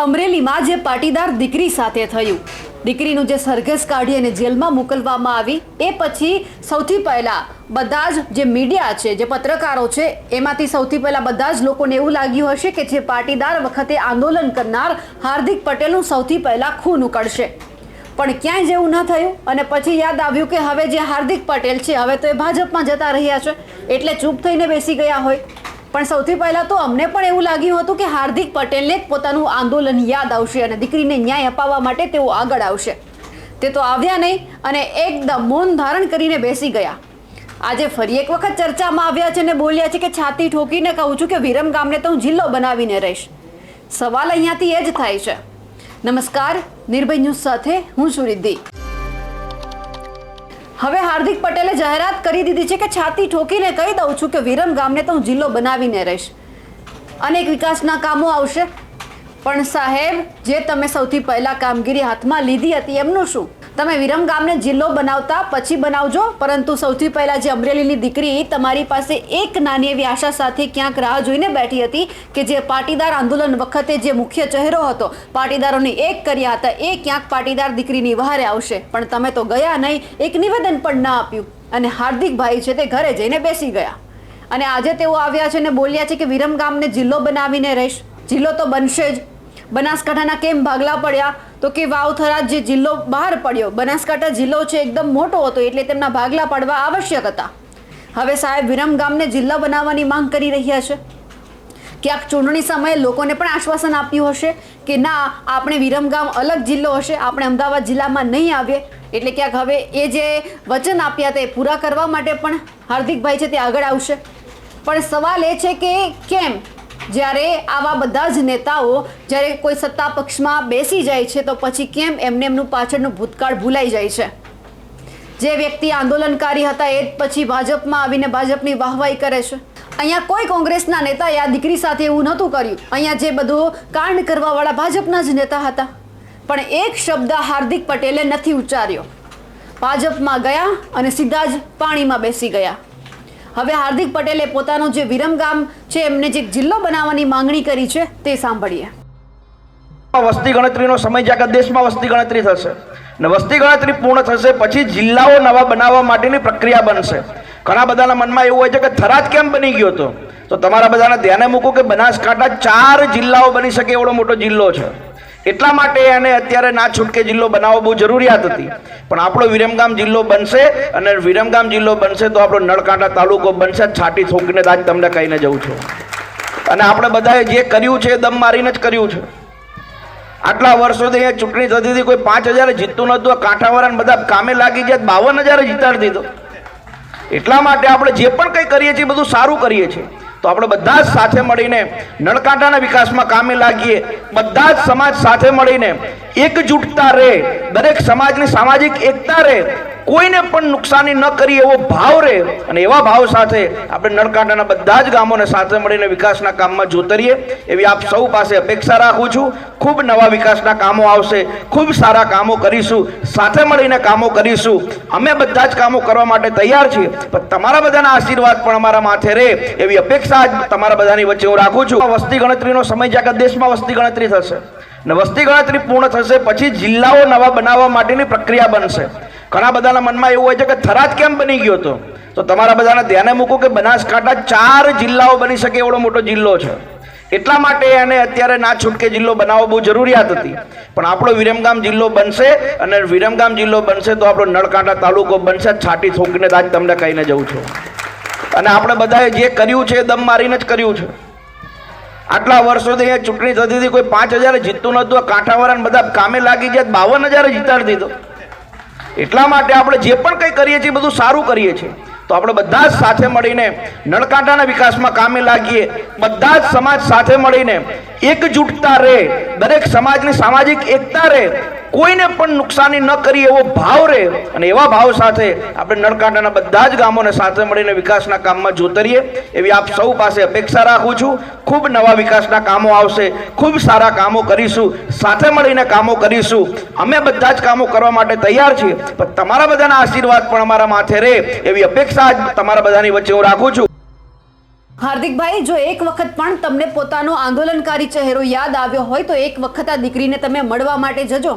અમરેલીમાં જે પાટીદાર દીકરી સાથે થયું, દીકરીનું જે સરઘસ કાઢી અને જેલમાં મોકલવામાં આવી, એ પછી સૌથી પહેલા બધા જ જે મીડિયા છે, જે પત્રકારો છે, એમાંથી સૌથી પહેલા બધા જ લોકોને એવું લાગ્યું હશે કે જે પાટીદાર વખતે આંદોલન કરનાર હાર્દિક પટેલનું સૌથી પહેલા ખૂન ઉકળશે, પણ ક્યાંય જેવું ન થયું. અને પછી યાદ આવ્યું કે હવે જે હાર્દિક પટેલ છે હવે તો એ ભાજપમાં જતા રહ્યા છે, એટલે ચૂપ થઈને બેસી ગયા હોય. પણ સૌથી પહેલા તો અમને પણ એવું લાગ્યું હતું કે હાર્દિક પટેલને પોતાનું આંદોલન યાદ આવશે અને દીકરીને ન્યાય અપાવવા માટે તેઓ આગળ આવશે. તે તો આવ્યા નહીં અને એકદમ મૌન ધારણ કરીને બેસી ગયા. આજે ફરી એક વખત ચર્ચામાં આવ્યા છે અને બોલ્યા છે કે છાતી ઠોકીને કહું છું કે વિરમ ગામને તો હું જિલ્લો બનાવીને રહીશ. સવાલ અહીંયાથી એ જ થાય છે. નમસ્કાર, નિર્ભય ન્યૂઝ સાથે હું છું રિદ્ધિ. હવે હાર્દિક પટેલે જાહેરાત કરી દીધી છે કે છાતી ઠોકીને કહી દઉં છું કે વિરમ ગામને તો હું જિલ્લો બનાવીને રહીશ. અનેક વિકાસના કામો આવશે, પણ સાહેબ જે તમે સૌથી પહેલા કામગીરી હાથમાં લીધી હતી એમનું શું? તમે વિરમ ગામને જિલ્લો બનાવતા પછી બનાવજો, પરંતુ સૌથી પહેલા જે અમરેલીની દીકરી તમારી પાસે એક નાની એવી આશા સાથે ક્યાંક રાહ જોઈને બેઠી હતી કે જે પાટીદાર આંદોલન વખતે જે મુખ્ય ચહેરો હતો, પાટીદારોને એક કર્યા હતા, એ ક્યાંક પાટીદાર દીકરીની વહારે આવશે, પણ તમે તો ગયા નહીં, એક નિવેદન પણ ના આપ્યું અને હાર્દિકભાઈ છે તે ઘરે જઈને બેસી ગયા. અને આજે તેઓ આવ્યા છે અને બોલ્યા છે કે વિરમ ગામને જિલ્લો બનાવીને રહીશ. જિલ્લો તો બનશે જ. બનાસકાંઠાના કેમ ભાગલા પડ્યા? તો કે વાવથરા જે જિલ્લો બહાર પડ્યો, બનાસકાંઠા જિલ્લો છે એકદમ મોટો હતો એટલે તેમના ભાગલા પડવા આવશ્યક હતા. હવે સાહેબ વિરમ ગામને જિલ્લા બનાવવાની માંગ કરી રહ્યા છે. ક્યાંક ચૂંટણી સમયે લોકોને પણ આશ્વાસન આપ્યું હશે કે ના, આપણે વિરમ ગામ અલગ જિલ્લો હશે, આપણે અમદાવાદ જિલ્લામાં નહીં આવીએ. એટલે ક્યાંક હવે એ જે વચન આપ્યા તે પૂરા કરવા માટે પણ હાર્દિકભાઈ છે તે આગળ આવશે. પણ સવાલ એ છે કે કેમ જ્યારે આવા બધા જ નેતાઓ જ્યારે કોઈ સત્તા પક્ષમાં બેસી જાય છે તો પછી કેમ એમને એમનું પાછળનું ભૂતકાળ ભૂલાઈ જાય છે? જે વ્યક્તિ આંદોલનકારી હતા એ જ પછી ભાજપમાં આવીને ભાજપની વાહવાહી કરે છે. અહીંયા કોઈ કોંગ્રેસના નેતાએ આ દીકરી સાથે એવું નહોતું કર્યું. અહીંયા જે બધું કાંડ કરવાવાળા ભાજપના જ નેતા હતા, પણ એક શબ્દ હાર્દિક પટેલે નથી ઉચ્ચાર્યો. ભાજપમાં ગયા અને સીધા જ પાણીમાં બેસી ગયા. હવે હાર્દિક પટેલે પોતાનું જે વિરમ ગામ છે એમને જે જિલ્લો બનાવવાની માંગણી કરી છે તે સાંભળીએ. વસ્તી ગણતરીનો સમય જ્યાં દેશમાં વસ્તી ગણતરી થશે ને વસ્તી ગણતરી પૂર્ણ થશે પછી જિલ્લાઓ નવા બનાવવા માટેની પ્રક્રિયા બનશે. ઘણા બધાના મનમાં એવું હોય છે કે થરાદ કેમ બની ગયો હતો, તો તમારા બધાને ધ્યાને મૂકો કે બનાસકાંઠા 4 જિલ્લાઓ બની શકે એવડો મોટો જિલ્લો છે. એટલા માટે એને અત્યારે ના છૂટકે જિલ્લો બનાવવો બહુ જરૂરિયાત હતી. પણ આપણો વિરમગામ જિલ્લો બનશે અને વિરમગામ જિલ્લો બનશે તો આપણો નળકાંઠા તાલુકો બનશે. છાટી ઠોકીને આજ તમને કહીને જઉં છું. અને આપણે બધાએ જે કર્યું છે દમ મારીને જ કર્યું છે. આટલા વર્ષોથી અહીંયા ચૂંટણી થતી હતી, કોઈ 5000 જીતતું નહોતું. આ કાંઠાવાળાને બધા કામે લાગી જાય, 52000 જીતાડી દીધો. એટલા માટે આપણે જે પણ કંઈ કરીએ છીએ બધું સારું કરીએ છીએ. તો આપણે બધા જ સાથે મળીને નળકાંઠાના વિકાસમાં કામે લાગીએ. બધા જ સમાજ સાથે મળીને એકજૂટતા રહે, દરેક સમાજની સામાજિક એકતા રહે, કોઈને પણ નુકસાની ન કરી એવો ભાવ રહે. અને એવા ભાવ સાથે આપણે નળકાંઠાના બધા જ ગામોને સાથે મળીને વિકાસના કામમાં જોતરીએ એવી આપ સૌ પાસે અપેક્ષા રાખું છું. ખૂબ નવા વિકાસના કામો આવશે, ખૂબ સારા કામો કરીશું, સાથે મળીને કામો કરીશું. અમે બધા જ કામો કરવા માટે તૈયાર છીએ, પણ તમારા બધાના આશીર્વાદ પણ અમારા માથે રહે એવી અપેક્ષા તમારા બધાની વચ્ચે હું રાખું છું. વસ્તી ગણતરીનો સમય જ્યાં દેશમાં વસ્તી ગણતરી થશે ને વસ્તી ગણતરી પૂર્ણ થશે પછી જિલ્લાઓ નવા બનાવવા માટેની પ્રક્રિયા બનશે. ઘણા બધાના મનમાં એવું હોય છે કે થરાદ કેમ બની ગયો હતો, તો તમારા બધાને ધ્યાને મૂકો કે બનાસકાંઠા 4 જિલ્લાઓ બની શકે એવડો મોટો જિલ્લો છે. એટલા માટે એને અત્યારે ના છૂટકે જિલ્લો બનાવવો બહુ જરૂરિયાત હતી. પણ આપણો વિરમગામ જિલ્લો બનશે અને વિરમગામ જિલ્લો બનશે તો આપણો નળકાંઠા તાલુકો બનશે. છાટી ઠોકીને આજ તમને કહીને જઉં છું. અને આપણે બધાએ જે કર્યું છે દમ મારીને જ કર્યું છે. આટલા વર્ષોથી અહીંયા ચૂંટણી થતી હતી, કોઈ 5000 જીતતું નહોતું. આ કાંઠાવાળાને બધા કામે લાગી જાય, 52000 જીતાડી દીધો. એટલા માટે આપણે જે પણ કંઈ કરીએ છીએ બધું સારું કરીએ છીએ. તો આપણે બધા જ સાથે મળીને નળકાંઠાના વિકાસમાં કામે લાગીએ. બધા જ સમાજ સાથે મળીને એકજૂટતા રહે, દરેક સમાજની સામાજિક એકતા રહે, કોઈને પણ નુકસાની ન કરી એવો ભાવ રહે. અને એવા ભાવ સાથે આપણે નળકાંઠાના બધા જ ગામોને સાથે મળીને વિકાસના કામમાં જોતરીએ એવી આપ સૌ પાસે અપેક્ષા રાખું છું. ખૂબ નવા વિકાસના કામો આવશે, ખૂબ સારા કામો કરીશું, સાથે મળીને કામો કરીશું. અમે બધા જ કામો કરવા માટે તૈયાર છીએ, પણ તમારા બધાના આશીર્વાદ પણ અમારા માથે રહે એવી અપેક્ષા તમારા બધાની વચ્ચે હું રાખું છું. હાર્દિકભાઈ, જો એક વખત પણ તમને પોતાનો આંદોલનકારી ચહેરો યાદ આવ્યો હોય તો એક વખત આ દીકરીને તમે મળવા માટે જજો,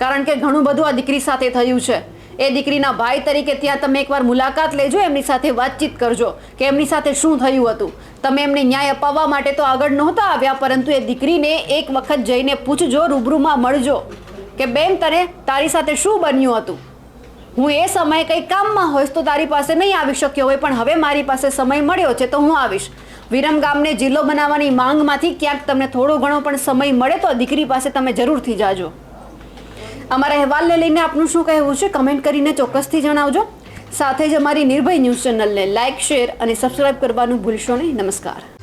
કારણ કે ઘણું બધું આ દીકરી સાથે થયું છે. એ દીકરીના ભાઈ તરીકે ત્યાં તમે એકવાર મુલાકાત લેજો, એમની સાથે વાતચીત કરજો કે એમની સાથે શું થયું હતું. તમે એમને ન્યાય અપાવવા માટે તો આગળ નહોતા આવ્યા, પરંતુ એ દીકરીને એક વખત જઈને પૂછજો, રૂબરૂમાં મળજો કે બેન તને તારી સાથે શું બન્યું હતું. હું એ સમયે કંઈ કામમાં હોઈશ તો તારી પાસે નહીં આવી શક્યો હોય, પણ હવે મારી પાસે સમય મળ્યો છે તો હું આવીશ. વિરમગામને જિલ્લો બનાવવાની માંગમાંથી ક્યાંક તમને થોડો ઘણો પણ સમય મળે તો દીકરી પાસે તમે જરૂરથી જાજો. અમારા અહેવાલને લઈને આપનું શું કહેવું છે કમેન્ટ કરીને ચોક્કસથી જણાવજો. સાથે જ અમારી નિર્ભય ન્યૂઝ ચેનલને લાઇક, શેર અને સબસ્ક્રાઇબ કરવાનું ભૂલશો નહીં. નમસ્કાર.